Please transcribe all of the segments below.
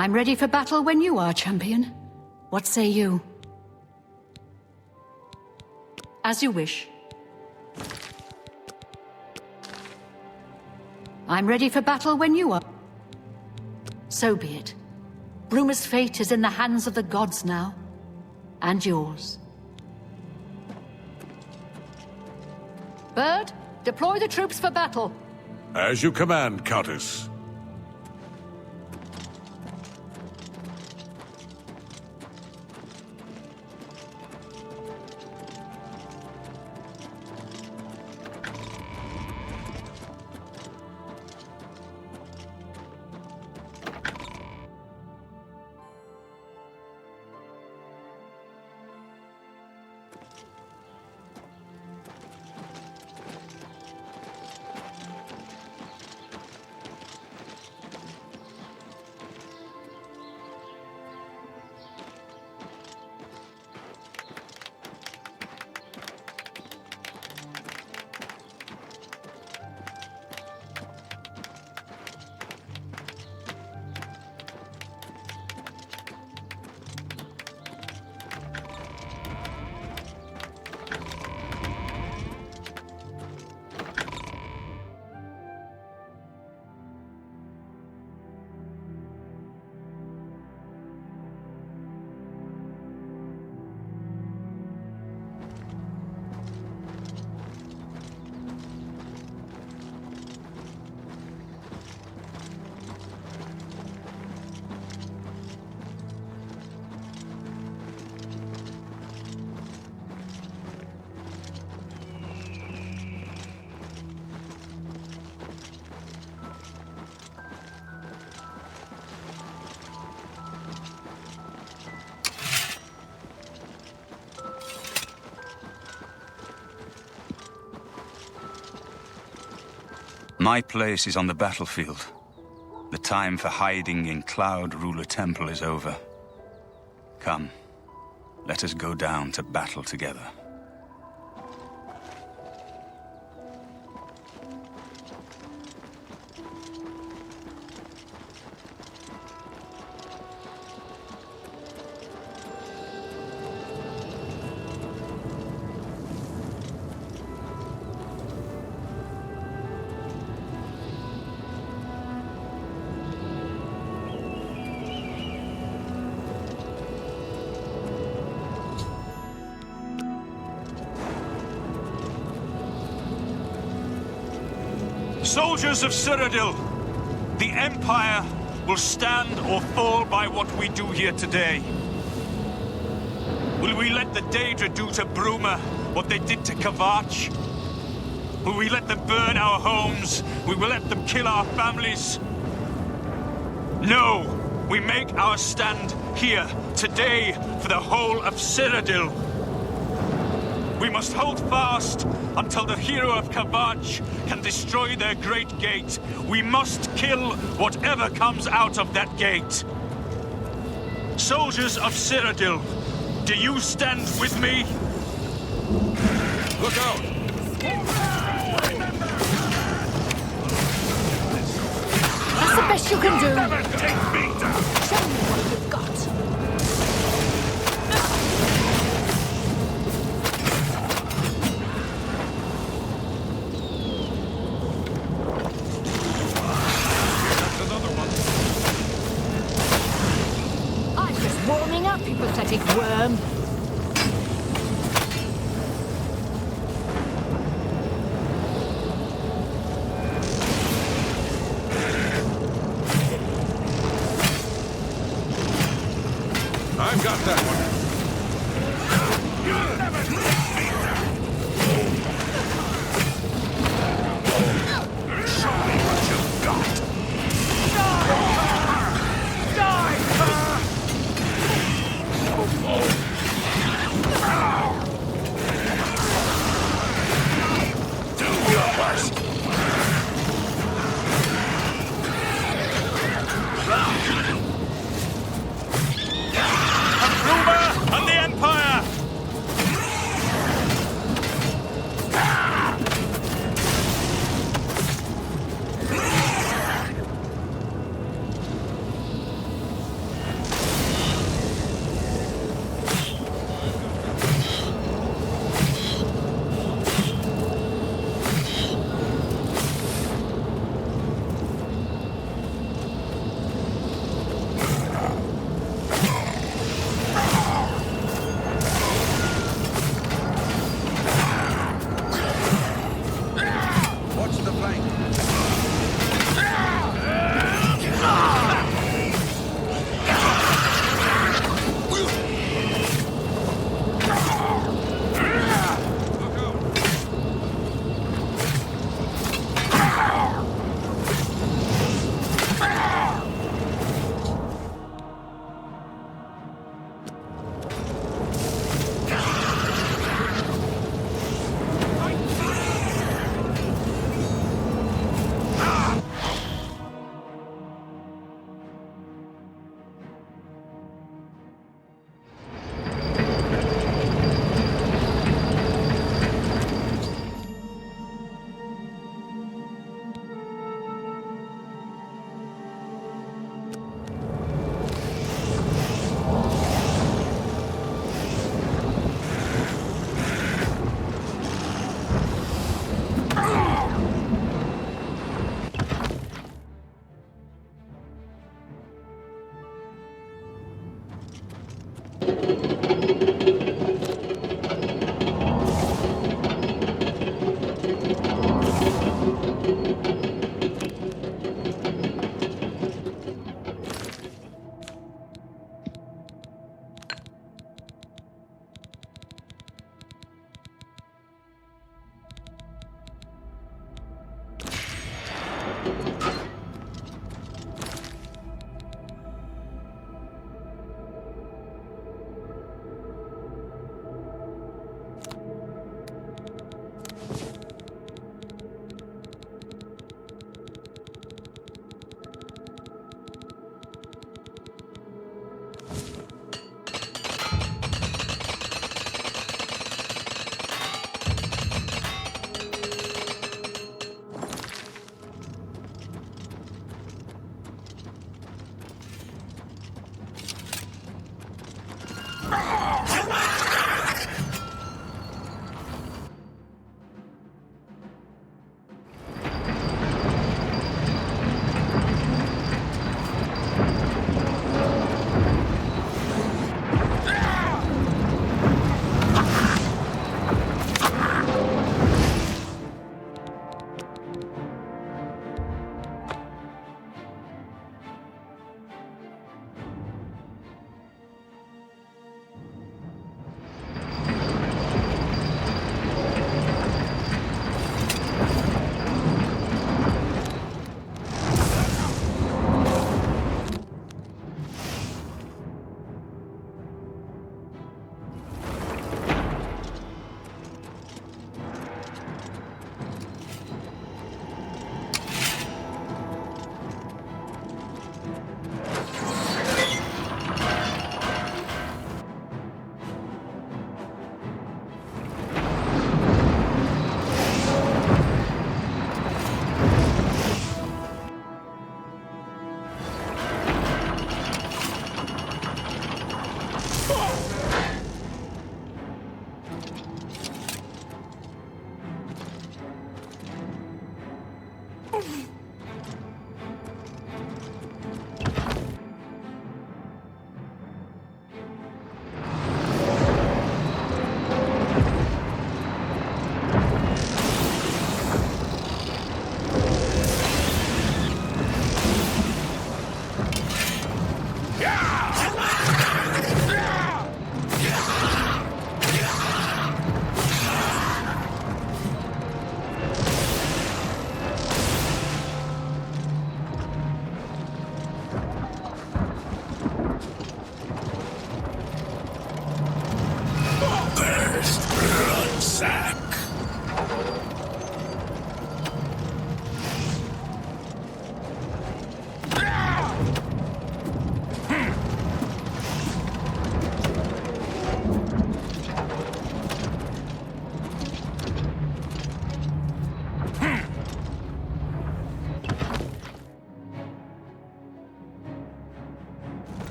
I'm ready for battle when you are, champion. What say you? As you wish. I'm ready for battle when you are. So be it. Bruma's fate is in the hands of the gods now. And yours. Bird, deploy the troops for battle. As you command, Countess. My place is on the battlefield. The time for hiding in Cloud Ruler Temple is over. Come, let us go down to battle together. Soldiers of Cyrodiil, the Empire will stand or fall by what we do here today. Will we let the Daedra do to Bruma what they did to Kavach? Will we let them burn our homes? Will we let them kill our families? No! We make our stand here, today, for the whole of Cyrodiil. We must hold fast until the hero of Kavach can destroy their great gate. We must kill whatever comes out of that gate. Soldiers of Cyrodiil, do you stand with me? Look out! That's the best you can do. Never take me down! Show me what you've got. Warming up, you pathetic worm. I've got that one. You'll never take me down! Show me what you've got! Bruma and the Empire!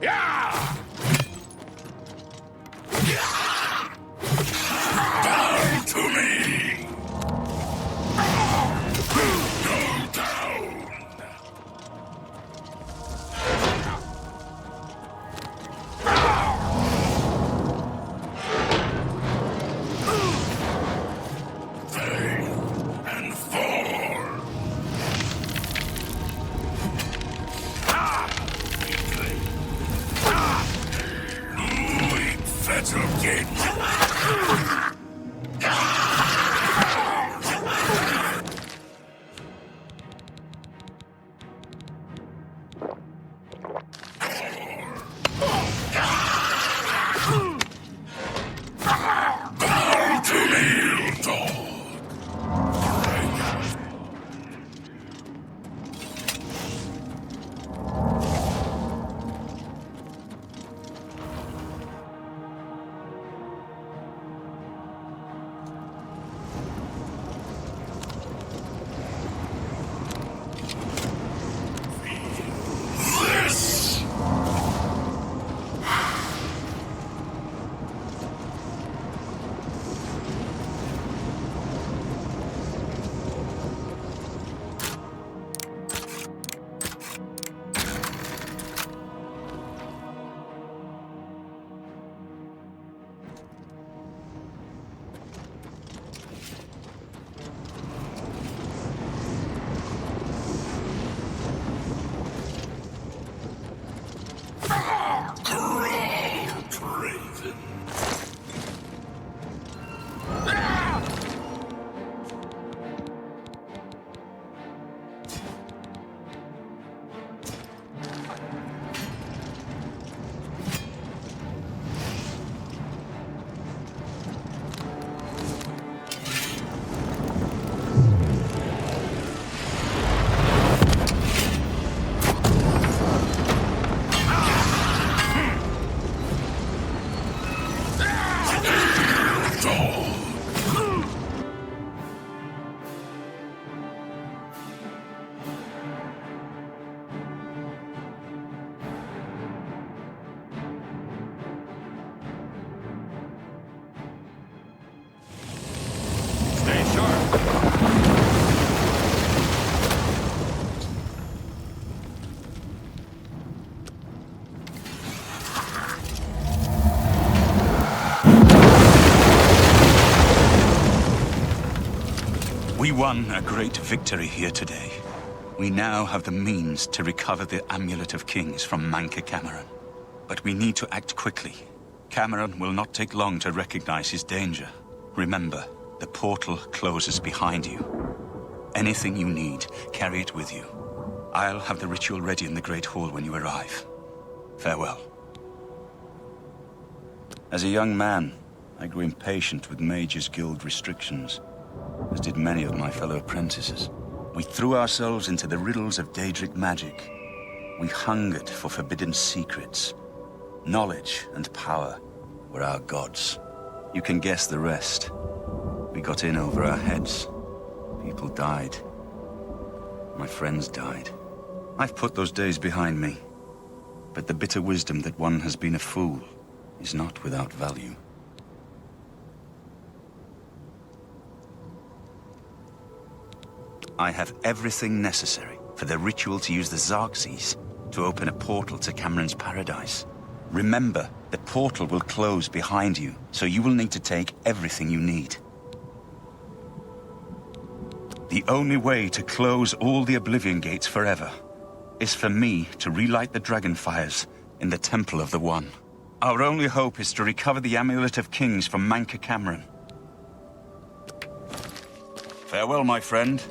Yeah! Bow to me! Go down! Fail and fall! Weak fetter gate! Bow to me, dog! This! Great Raven! Stay sharp! We won a great victory here today. We now have the means to recover the Amulet of Kings from Manca Cameron. But we need to act quickly. Cameron will not take long to recognize his danger. Remember, the portal closes behind you. Anything you need, carry it with you. I'll have the ritual ready in the Great Hall when you arrive. Farewell. As a young man, I grew impatient with Mages Guild restrictions, as did many of my fellow apprentices. We threw ourselves into the riddles of Daedric magic. We hungered for forbidden secrets. Knowledge and power were our gods. You can guess the rest. We got in over our heads. People died. My friends died. I've put those days behind me. But the bitter wisdom that one has been a fool is not without value. I have everything necessary for the ritual to use the Xarxes to open a portal to Cameron's paradise. Remember, the portal will close behind you, so you will need to take everything you need. The only way to close all the Oblivion gates forever is for me to relight the dragon fires in the Temple of the One. Our only hope is to recover the Amulet of Kings from Manca Cameron. Farewell, my friend.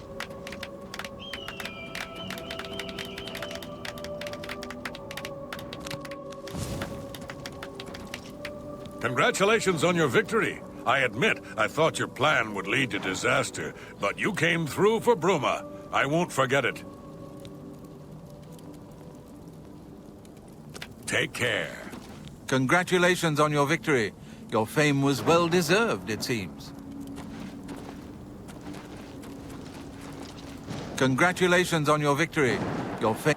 Congratulations on your victory. I admit, I thought your plan would lead to disaster, but you came through for Bruma. I won't forget it. Take care. Congratulations on your victory. Your fame was well deserved, it seems. Congratulations on your victory. Your fame...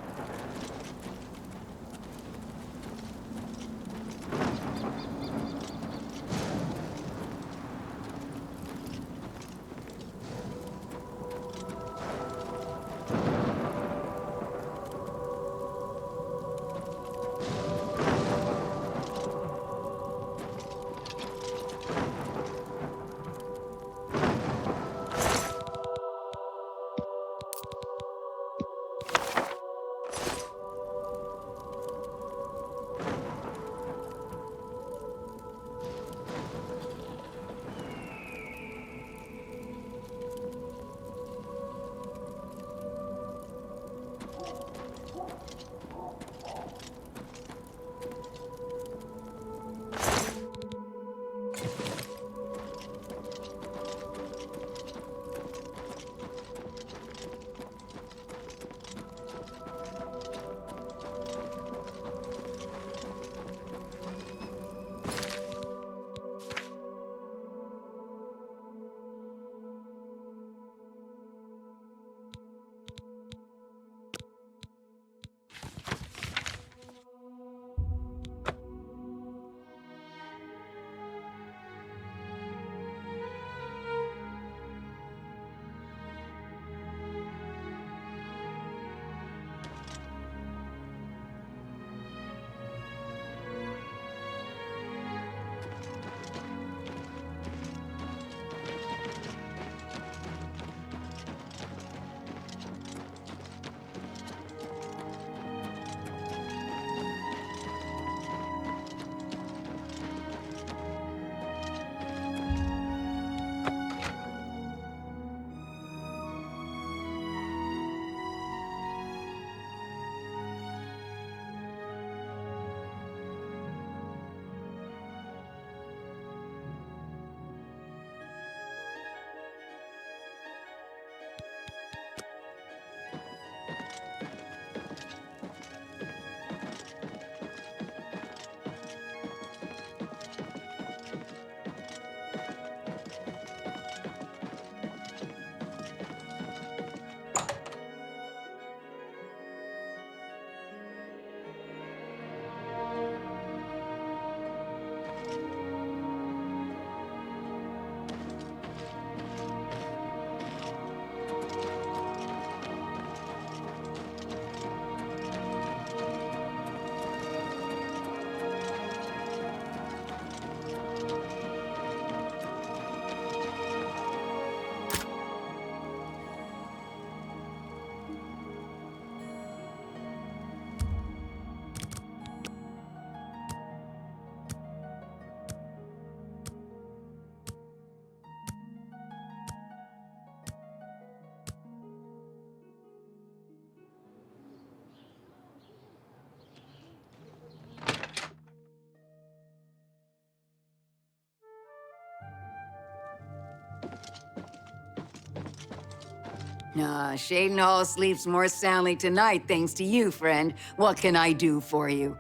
Shaden Hall sleeps more soundly tonight, thanks to you, friend. What can I do for you?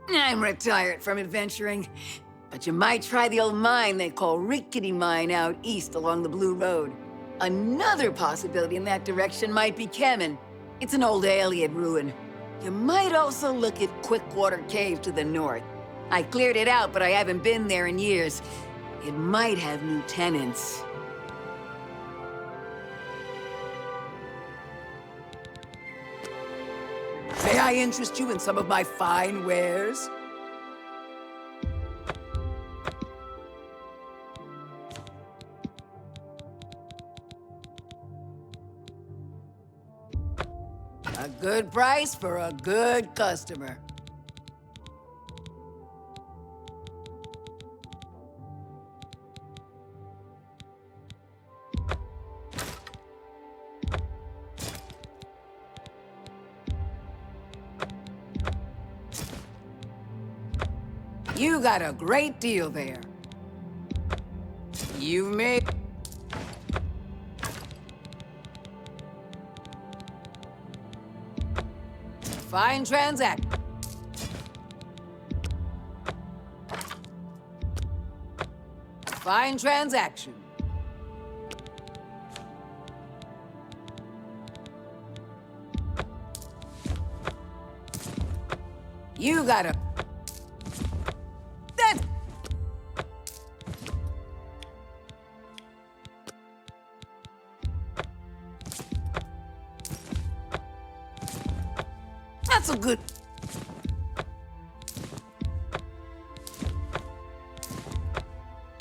I'm retired from adventuring, but you might try the old mine they call Rickety Mine out east along the Blue Road. Another possibility in that direction might be Kemen. It's an old Ayleid ruin. You might also look at Quickwater Cave to the north. I cleared it out, but I haven't been there in years. It might have new tenants. May I interest you in some of my fine wares? A good price for a good customer. You got a great deal there. You made... Fine transact. Fine transaction. You got a... That's a good...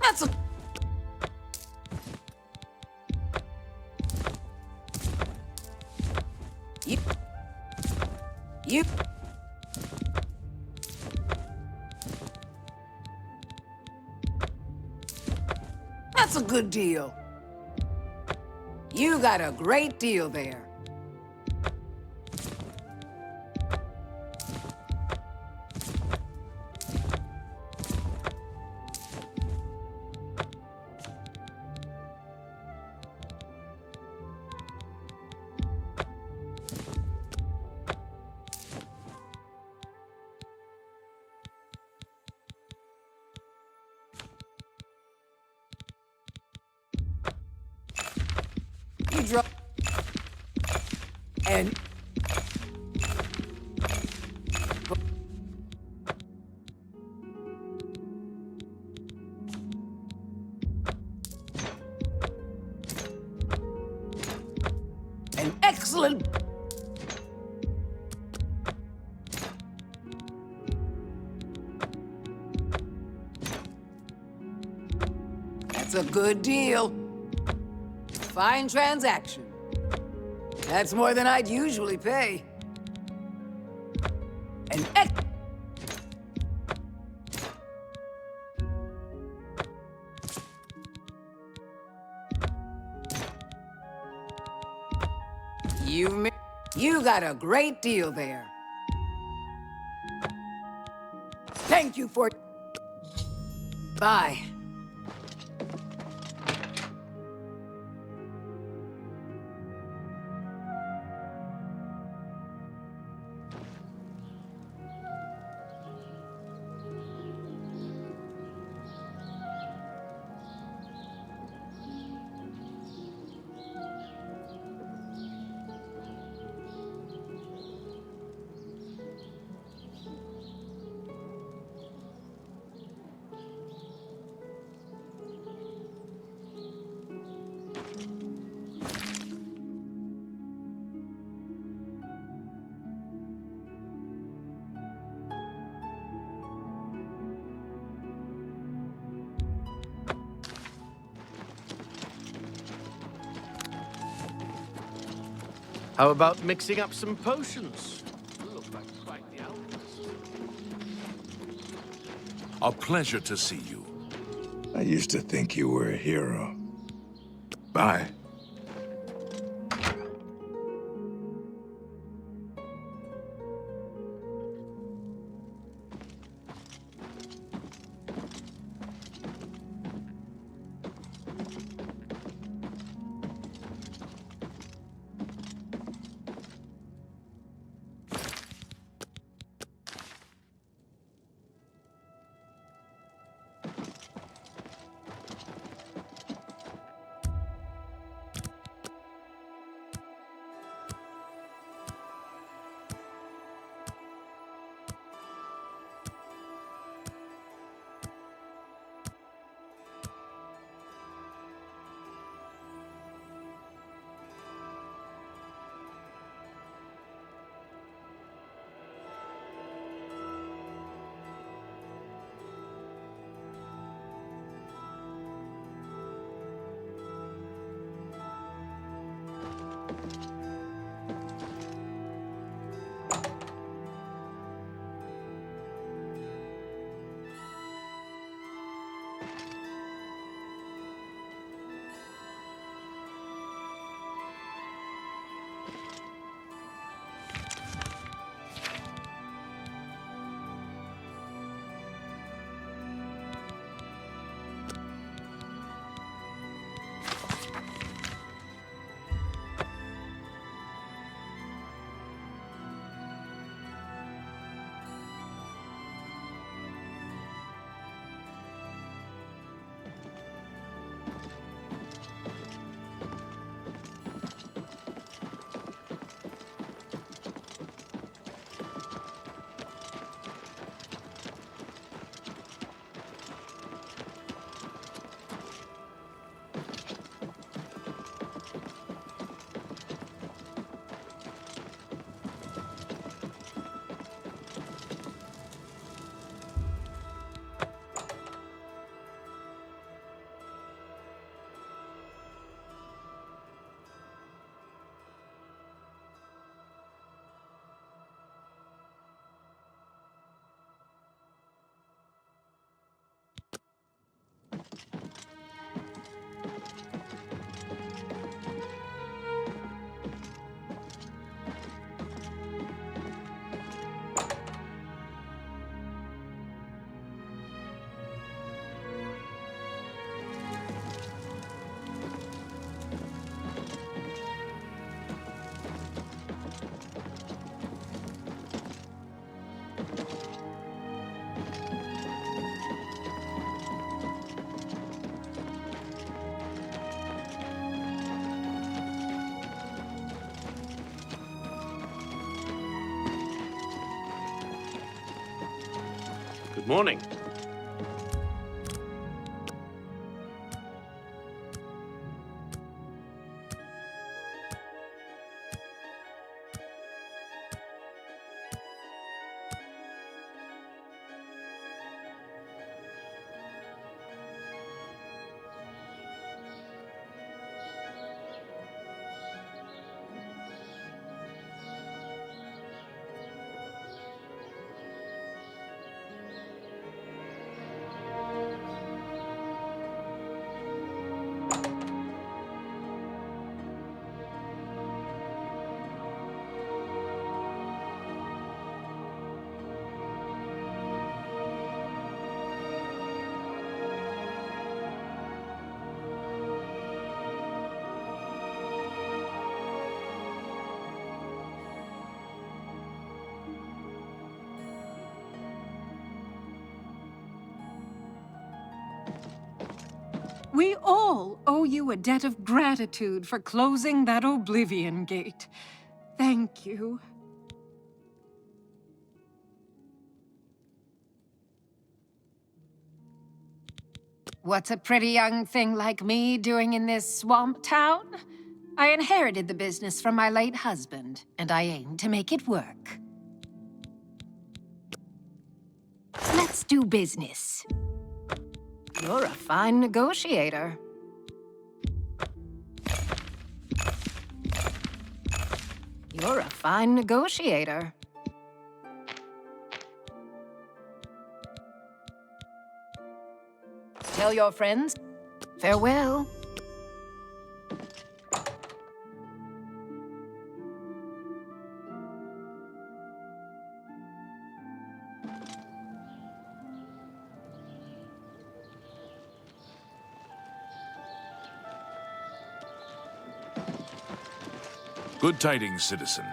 That's a... You... That's a good deal. You got a great deal there. You drop... And... An excellent... That's a good deal. Fine transaction. That's more than I'd usually pay. An ex... You got a great deal there. Thank you for... Bye. How about mixing up some potions? You look like quite the alchemist. A pleasure to see you. I used to think you were a hero. Bye. Good morning. We all owe you a debt of gratitude for closing that Oblivion gate. Thank you. What's a pretty young thing like me doing in this swamp town? I inherited the business from my late husband, and I aim to make it work. Let's do business. You're a fine negotiator. You're a fine negotiator. Tell your friends, farewell. Good tidings, citizen.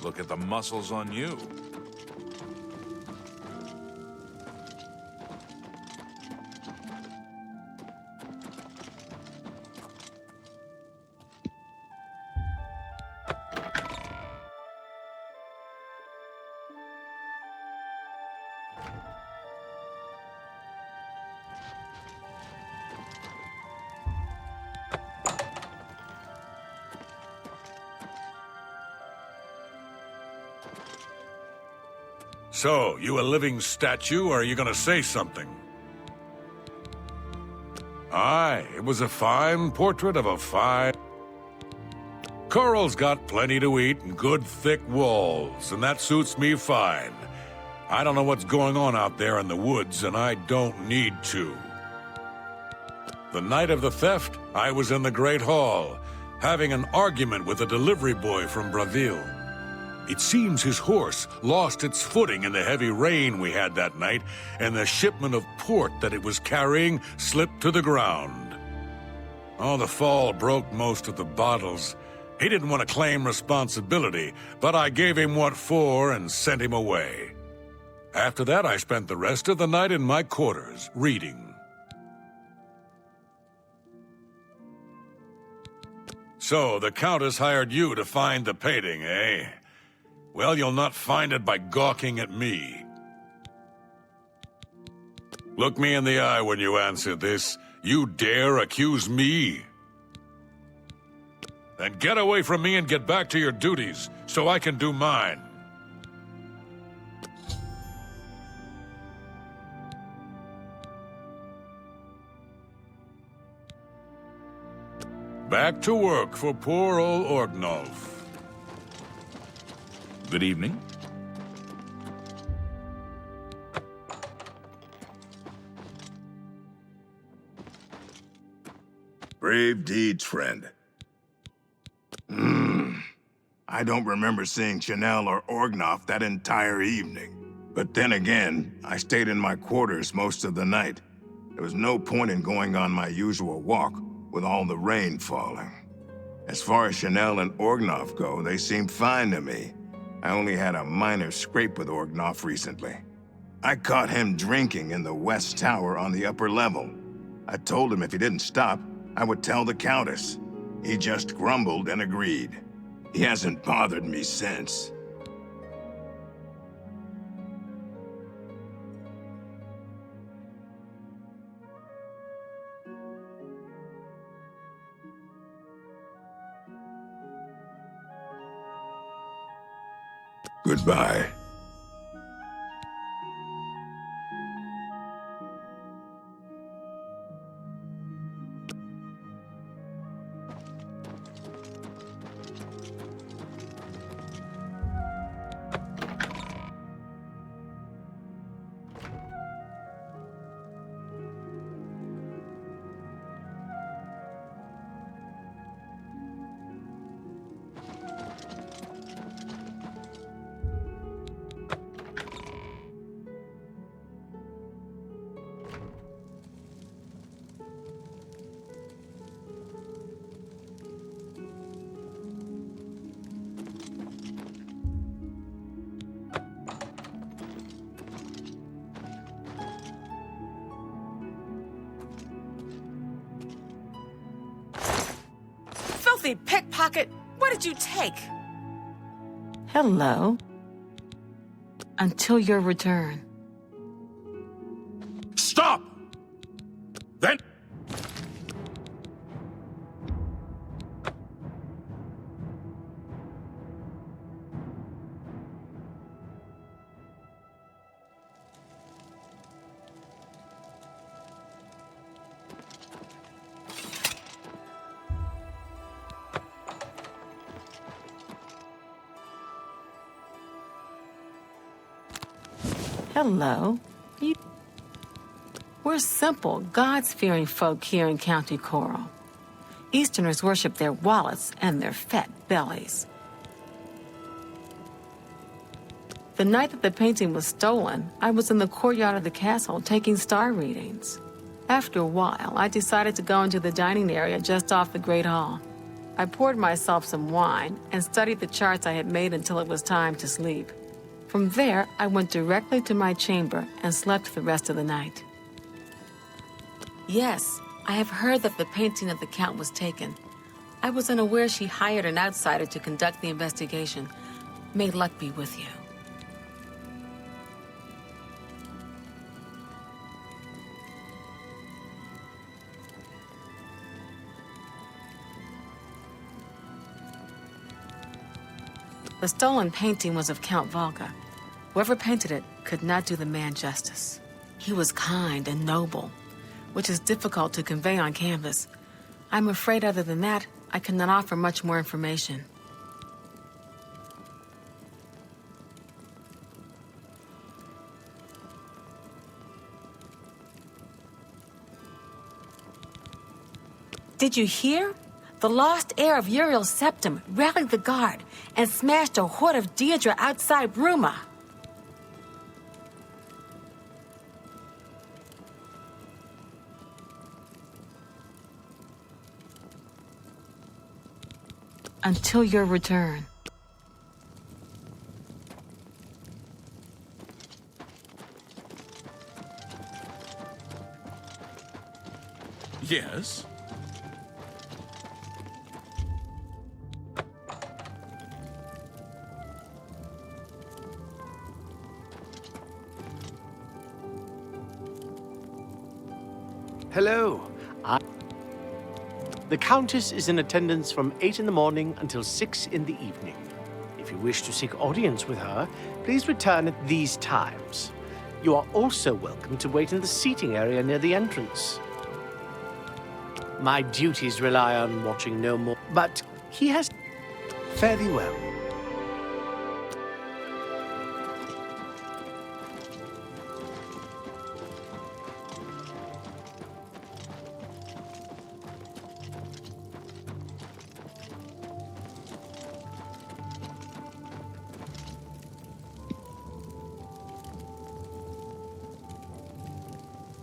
Look at the muscles on you. So, you a living statue, or are you gonna say something? Aye, it was a fine portrait of a fine... Coral's got plenty to eat and good thick walls, and that suits me fine. I don't know what's going on out there in the woods, and I don't need to. The night of the theft, I was in the Great Hall, having an argument with a delivery boy from Braville. It seems his horse lost its footing in the heavy rain we had that night, and the shipment of port that it was carrying slipped to the ground. Oh, the fall broke most of the bottles. He didn't want to claim responsibility, but I gave him what for and sent him away. After that, I spent the rest of the night in my quarters, reading. So, the Countess hired you to find the painting, eh? Well, you'll not find it by gawking at me. Look me in the eye when you answer this. You dare accuse me? Then get away from me and get back to your duties, so I can do mine. Back to work for poor old Orgnolf. Good evening. Brave deeds, friend. I don't remember seeing Chanel or Orgnoff that entire evening. But then again, I stayed in my quarters most of the night. There was no point in going on my usual walk with all the rain falling. As far as Chanel and Orgnoff go, they seemed fine to me. I only had a minor scrape with Orgnoff recently. I caught him drinking in the West Tower on the upper level. I told him if he didn't stop, I would tell the Countess. He just grumbled and agreed. He hasn't bothered me since. Goodbye. Filthy pickpocket! What did you take? Hello. Until your return. Stop! Then... Hello. We're simple, God-fearing folk here in County Coral. Easterners worship their wallets and their fat bellies. The night that the painting was stolen, I was in the courtyard of the castle taking star readings. After a while, I decided to go into the dining area just off the Great Hall. I poured myself some wine and studied the charts I had made until it was time to sleep. From there, I went directly to my chamber and slept the rest of the night. Yes, I have heard that the painting of the Count was taken. I was unaware she hired an outsider to conduct the investigation. May luck be with you. The stolen painting was of Count Volga. Whoever painted it could not do the man justice. He was kind and noble, which is difficult to convey on canvas. I'm afraid other than that, I cannot offer much more information. Did you hear? The lost heir of Uriel's septum rallied the guard and smashed a horde of Deirdre outside Bruma. Until your return. Yes? Hello. The Countess is in attendance from 8 in the morning until 6 in the evening. If you wish to seek audience with her, please return at these times. You are also welcome to wait in the seating area near the entrance. My duties rely on watching no more, but he has... Fare thee well.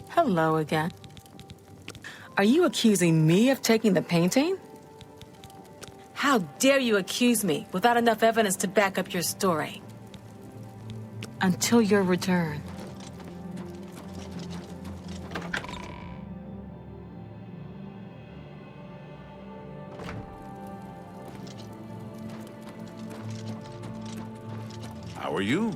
Hello again. Are you accusing me of taking the painting? How dare you accuse me without enough evidence to back up your story? Until your return. How are you?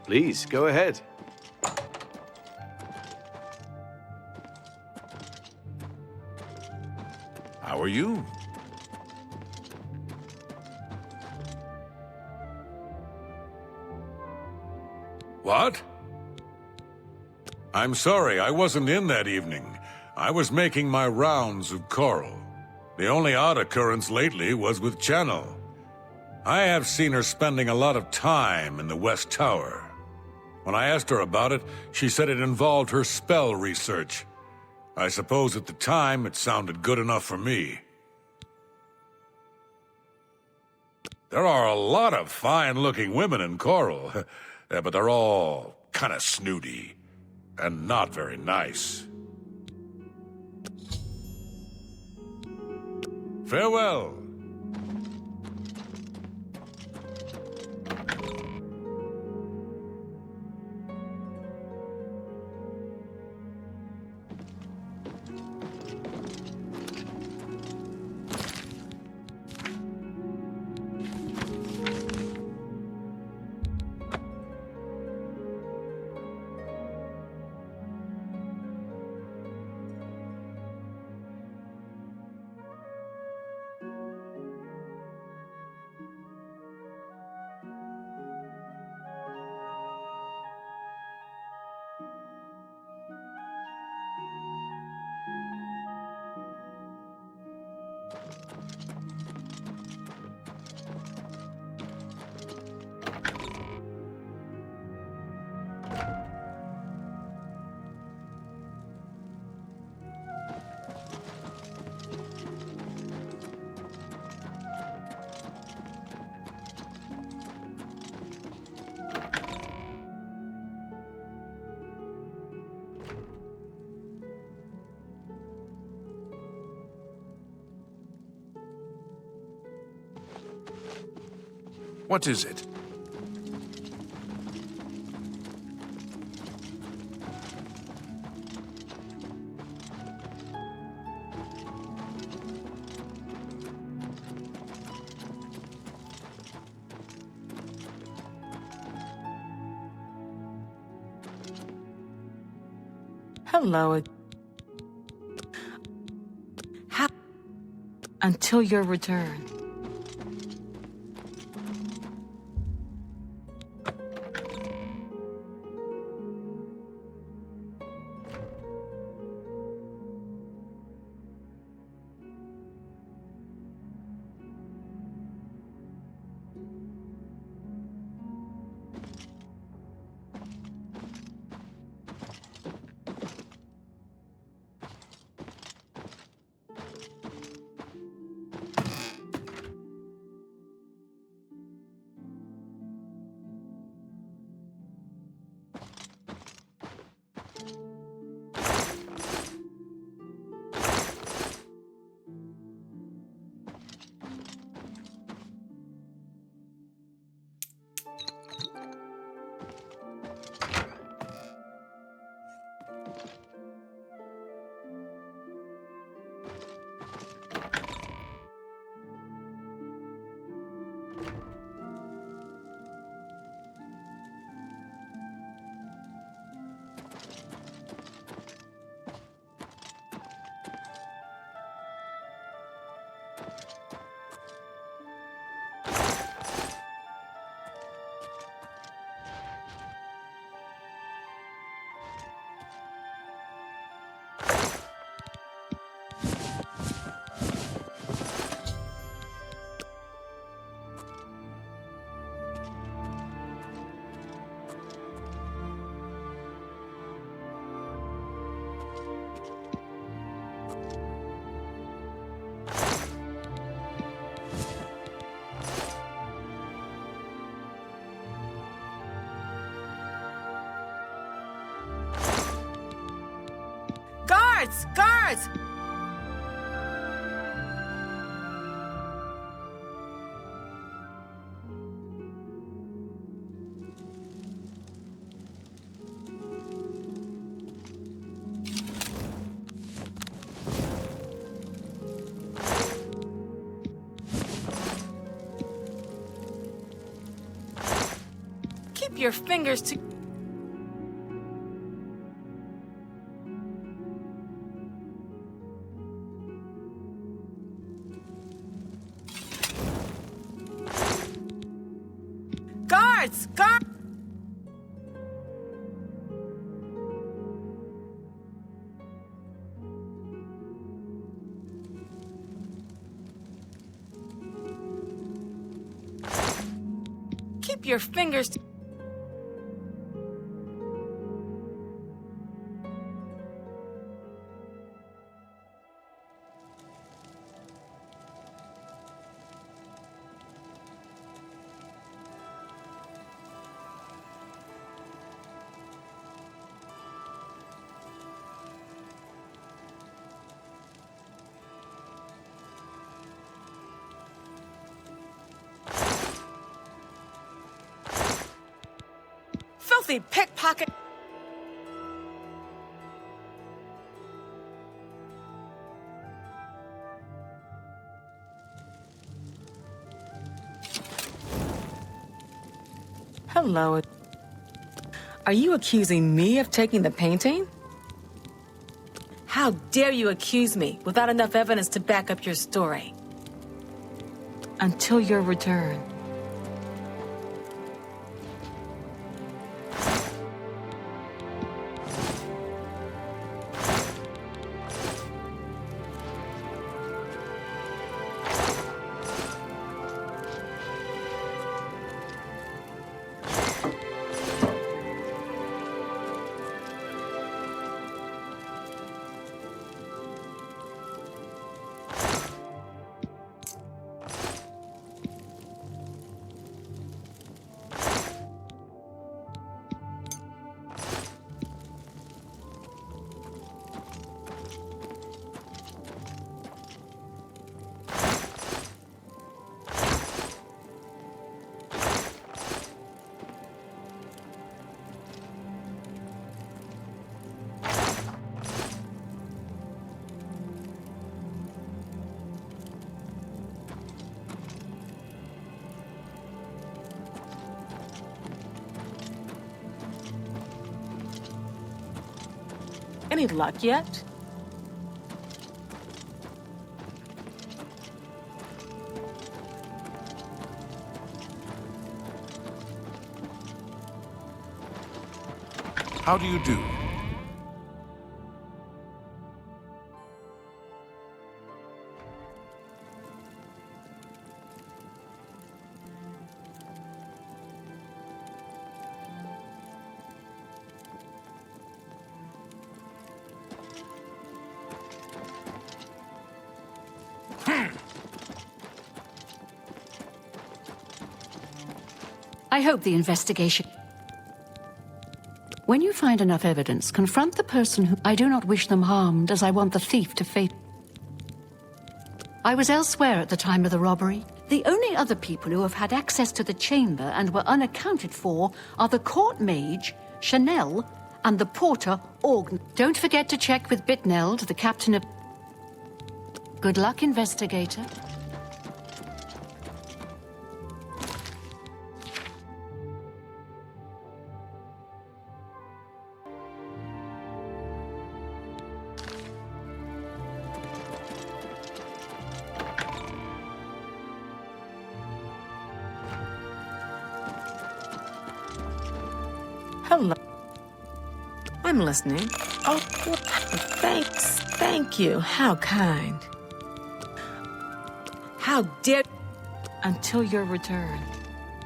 Please, go ahead. How are you? What? I'm sorry, I wasn't in that evening. I was making my rounds of Coral. The only odd occurrence lately was with Channel. I have seen her spending a lot of time in the West Tower. When I asked her about it, she said it involved her spell research. I suppose at the time it sounded good enough for me. There are a lot of fine-looking women in Coral, but they're all kind of snooty and not very nice. Farewell. What is it? Hello. How? Until your return. Guards! Guards! Keep your fingers to... Guards! Guards! Keep your fingers to... Filthy pickpocket! Hello. Are you accusing me of taking the painting? How dare you accuse me without enough evidence to back up your story? Until your return. Any luck yet? How do you do? I hope the investigation... When you find enough evidence, confront the person who... I do not wish them harmed, as I want the thief to face... I was elsewhere at the time of the robbery. The only other people who have had access to the chamber and were unaccounted for are the court mage, Chanel, and the porter, Orgn. Don't forget to check with Bitneld, the captain of... Good luck, investigator. Hello. I'm listening. Oh, thanks. Thank you. How kind. How dare... Until your return.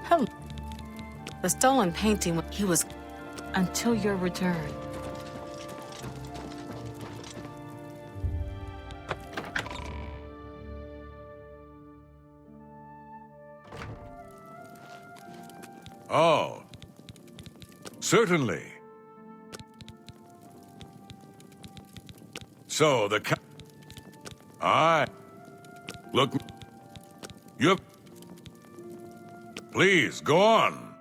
Hello. The stolen painting, he was... Until your return. Oh. Certainly. So, the Look... You... Please, go on.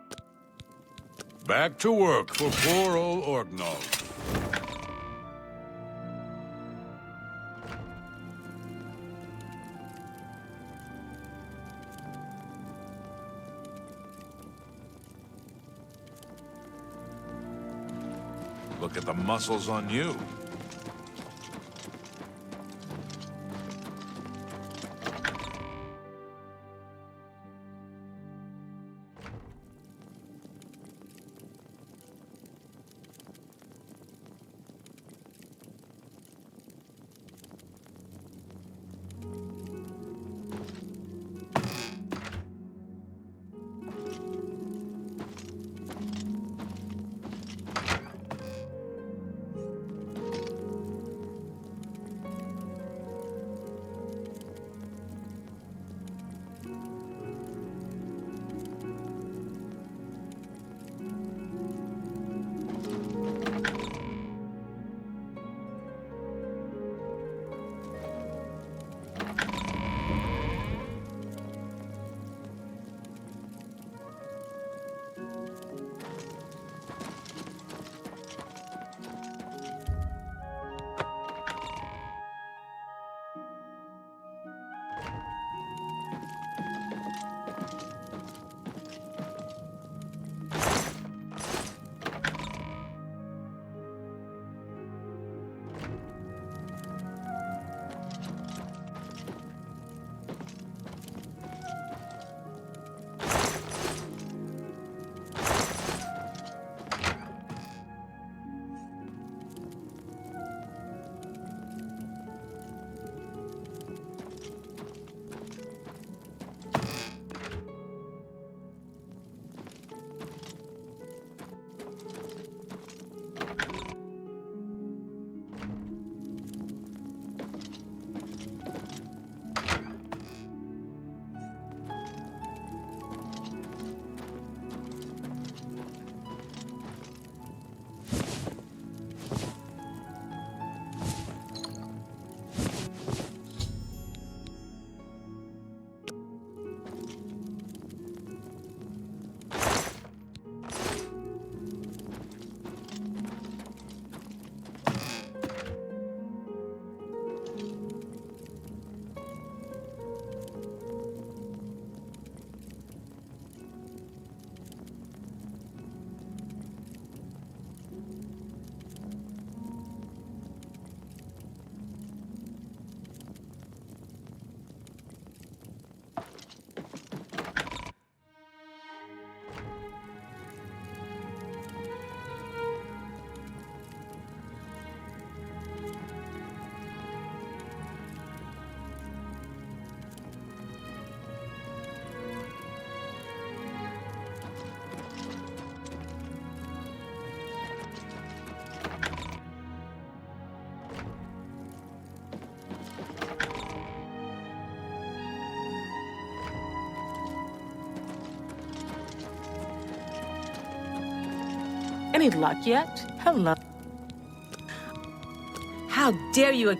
Back to work for poor old Orgnall. Look at the muscles on you. Any luck yet? Hello. How dare you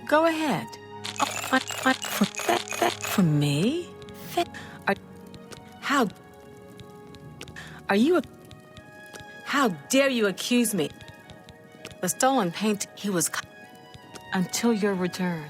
Go ahead. For me? How dare you accuse me? The stolen paint, he was... Until your return.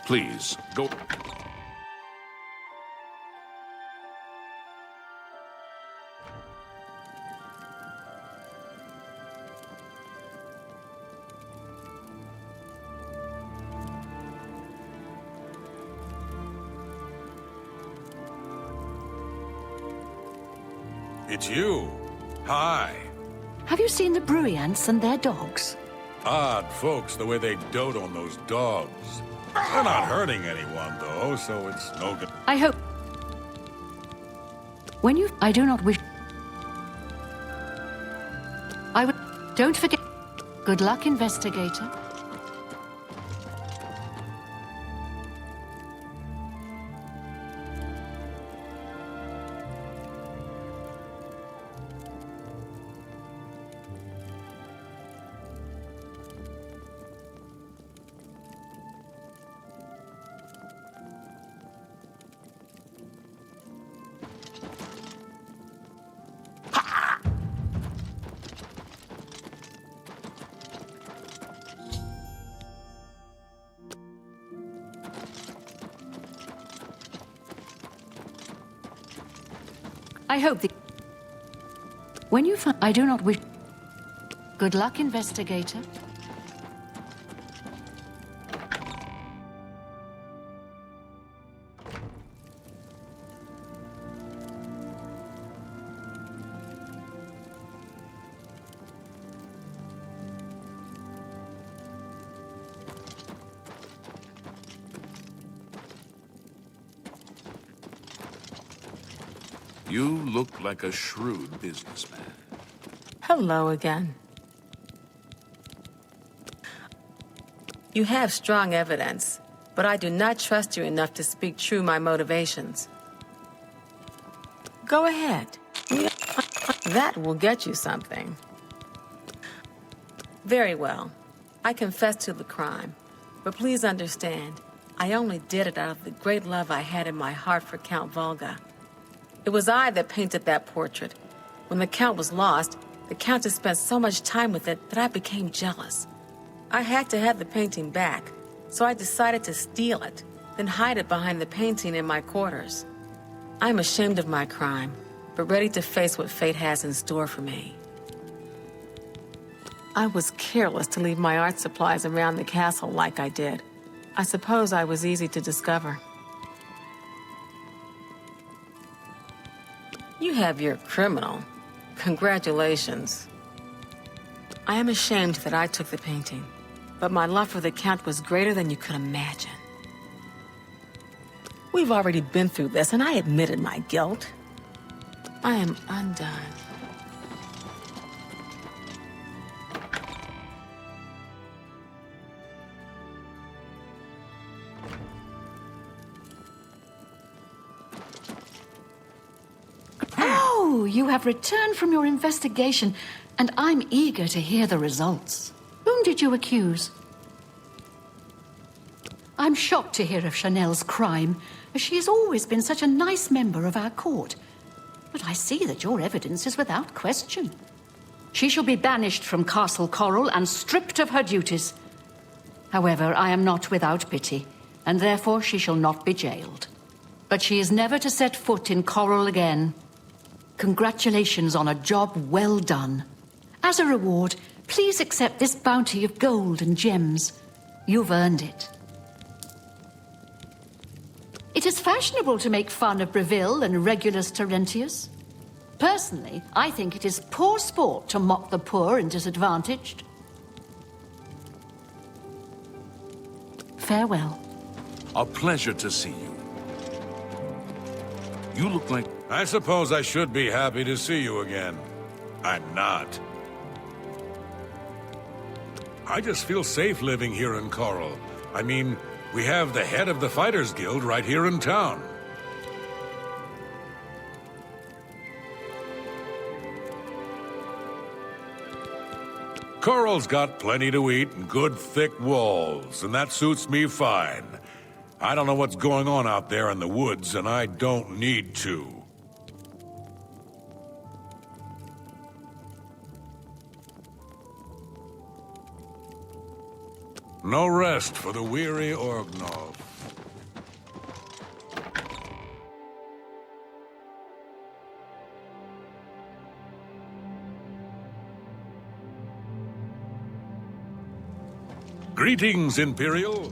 Please, go... It's you. Hi. Have you seen the Bruyants and their dogs? Odd folks, the way they dote on those dogs. They're not hurting anyone, though, so it's no good. I hope... When you... I do not wish... I would... Don't forget... Good luck, investigator. I hope the... When you find... I do not wish... Good luck, investigator. You look like a shrewd businessman. Hello again. You have strong evidence, but I do not trust you enough to speak true my motivations. Go ahead. That will get you something. Very well. I confess to the crime, but please understand, I only did it out of the great love I had in my heart for Count Volga. It was I that painted that portrait. When the Count was lost, the Countess spent so much time with it that I became jealous. I had to have the painting back, so I decided to steal it, then hide it behind the painting in my quarters. I'm ashamed of my crime, but ready to face what fate has in store for me. I was careless to leave my art supplies around the castle like I did. I suppose I was easy to discover. You have your criminal. Congratulations. I am ashamed that I took the painting, but my love for the Count was greater than you could imagine. We've already been through this, and I admitted my guilt. I am undone. Oh, you have returned from your investigation, and I'm eager to hear the results. Whom did you accuse? I'm shocked to hear of Chanel's crime, as she has always been such a nice member of our court. But I see that your evidence is without question. She shall be banished from Castle Coral and stripped of her duties. However, I am not without pity, and therefore she shall not be jailed. But she is never to set foot in Coral again. Congratulations on a job well done. As a reward, please accept this bounty of gold and gems. You've earned it. It is fashionable to make fun of Breville and Regulus Terentius. Personally, I think it is poor sport to mock the poor and disadvantaged. Farewell. A pleasure to see you. You look like... I suppose I should be happy to see you again. I'm not. I just feel safe living here in Coral. I mean, we have the head of the Fighters Guild right here in town. Coral's got plenty to eat and good thick walls, and that suits me fine. I don't know what's going on out there in the woods, and I don't need to. No rest for the weary Orgnov. Greetings, Imperial.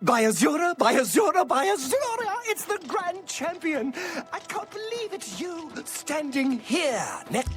By Azura, by Azura, by Azura! It's the Grand Champion! I can't believe it's you standing here next.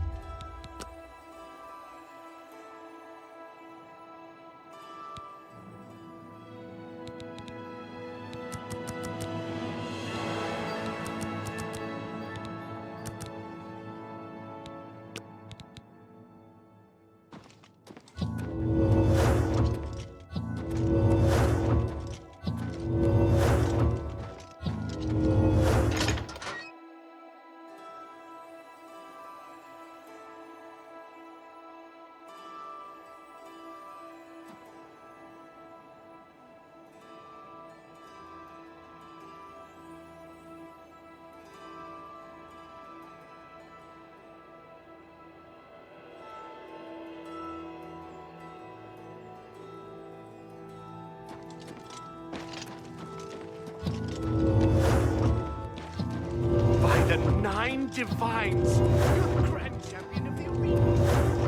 The 9 Divines! You're the Grand Champion of the arena!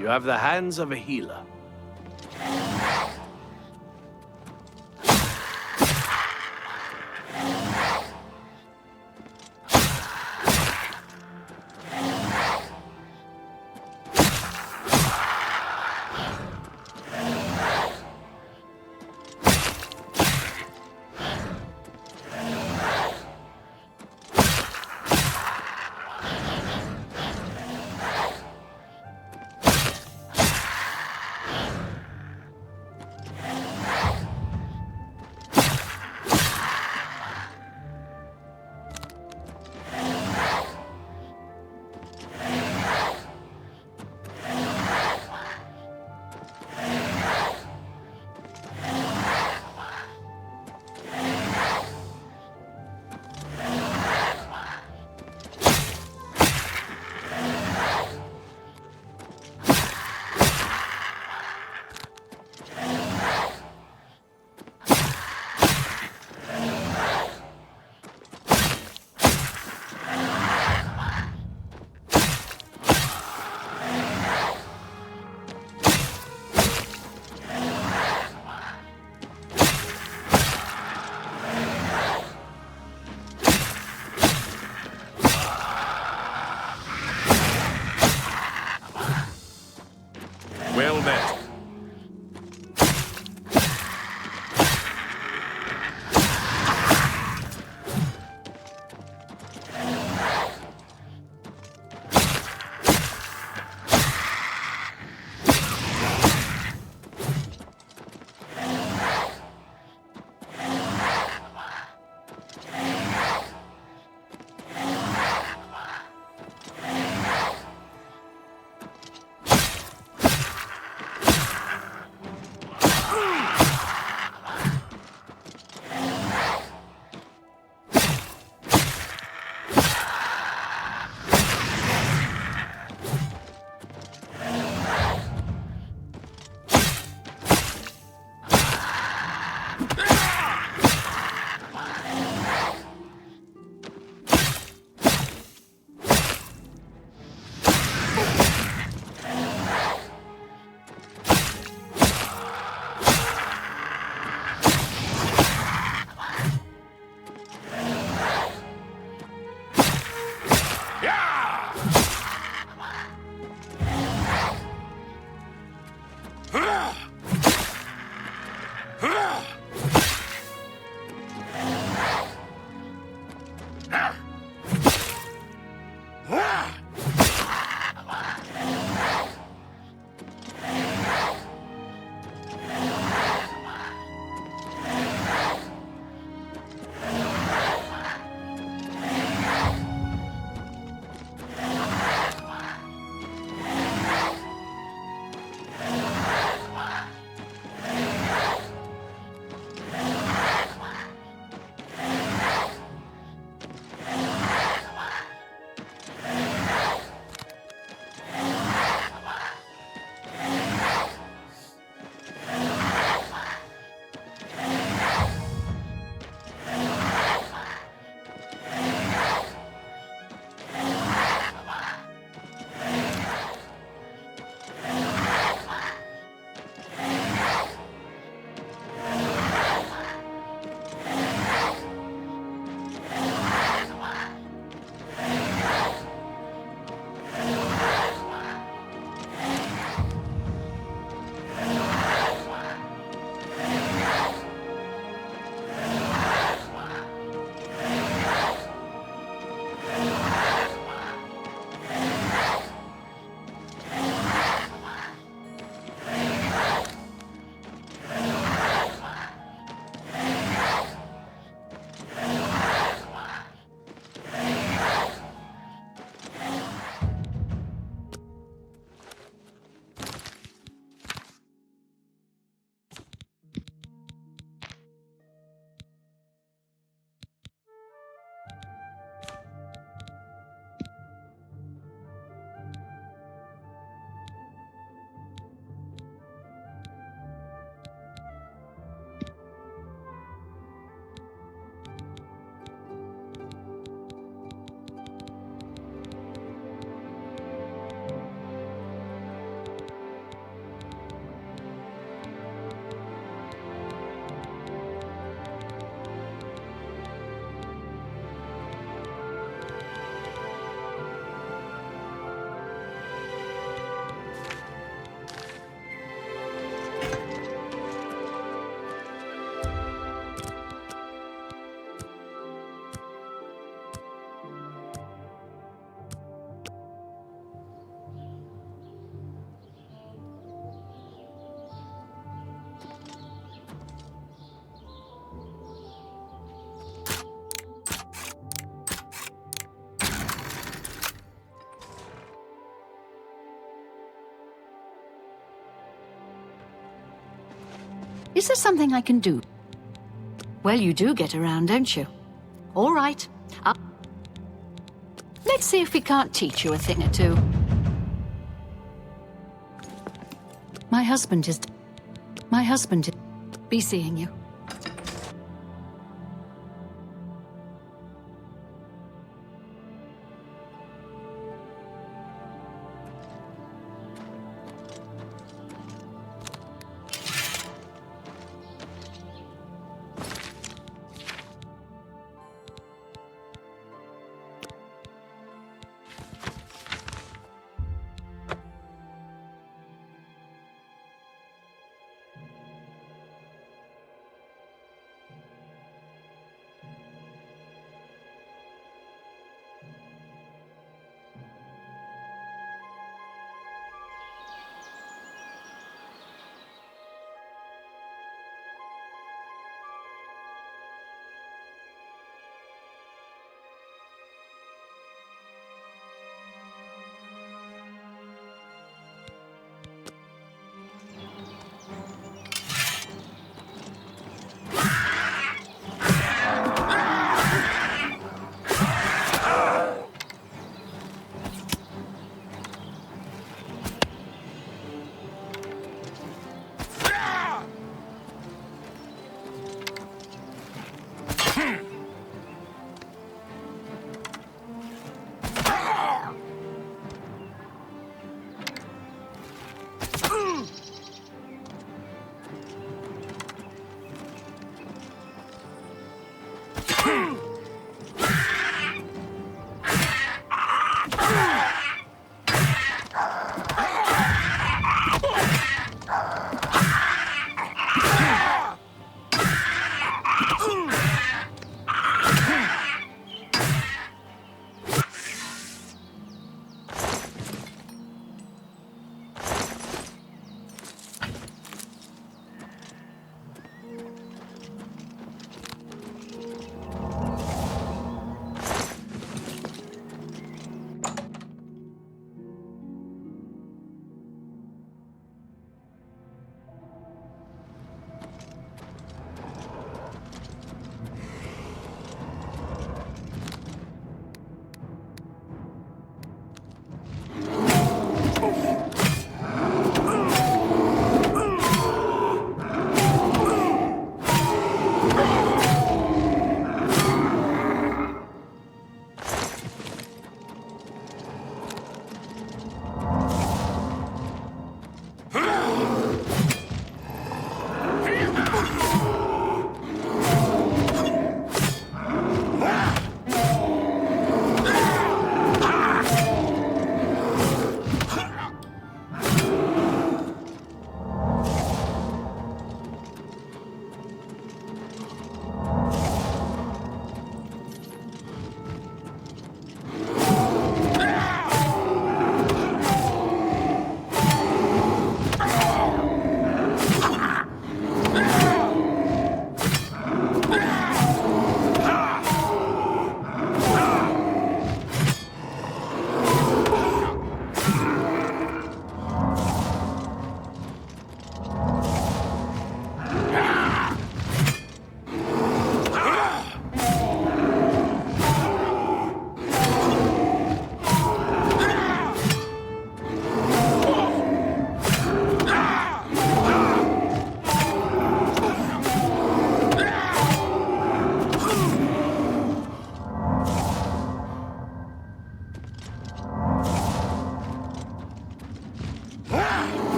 You have the hands of a healer. Is there something I can do? Well, you do get around, don't you? All right. Let's see if we can't teach you a thing or two. My husband is... Be seeing you.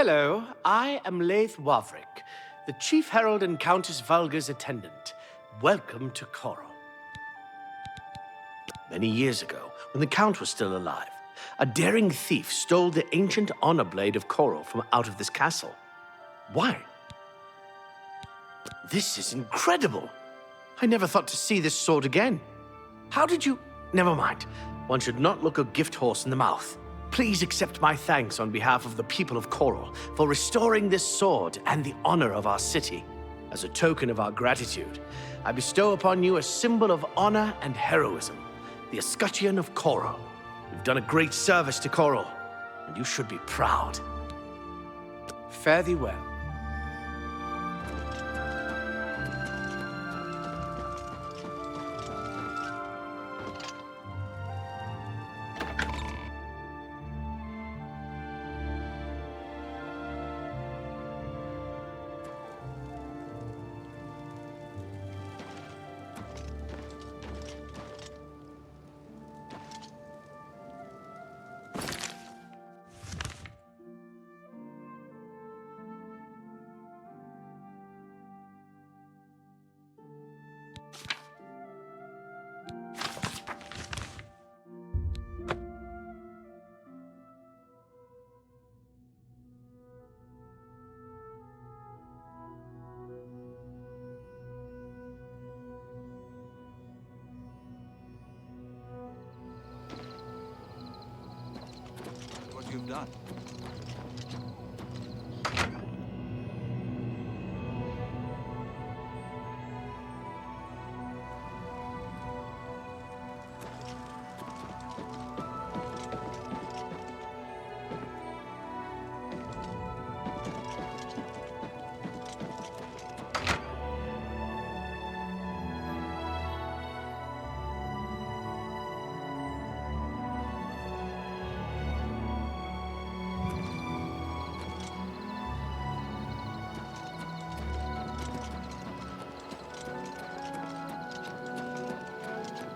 Hello, I am Laith Wavrik, the Chief Herald and Countess Vulga's attendant. Welcome to Coral. Many years ago, when the Count was still alive, a daring thief stole the ancient honor blade of Coral from out of this castle. Why? This is incredible! I never thought to see this sword again. How did you... Never mind. One should not look a gift horse in the mouth. Please accept my thanks on behalf of the people of Coral for restoring this sword and the honor of our city. As a token of our gratitude, I bestow upon you a symbol of honor and heroism, the escutcheon of Coral. You've done a great service to Coral, and you should be proud. Fare thee well. You've done.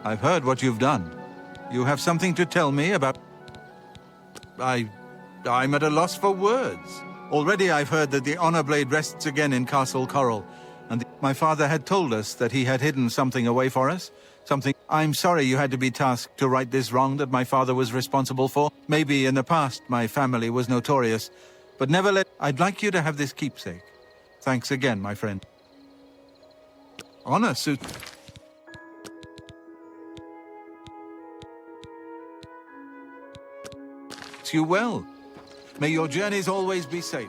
I've heard what you've done. You have something to tell me about... I'm at a loss for words. Already I've heard that the honor blade rests again in Castle Coral, and my father had told us that he had hidden something away for us. Something... I'm sorry you had to be tasked to right this wrong that my father was responsible for. Maybe in the past my family was notorious, but never let... I'd like you to have this keepsake. Thanks again, my friend. Honor suits... you well. May your journeys always be safe.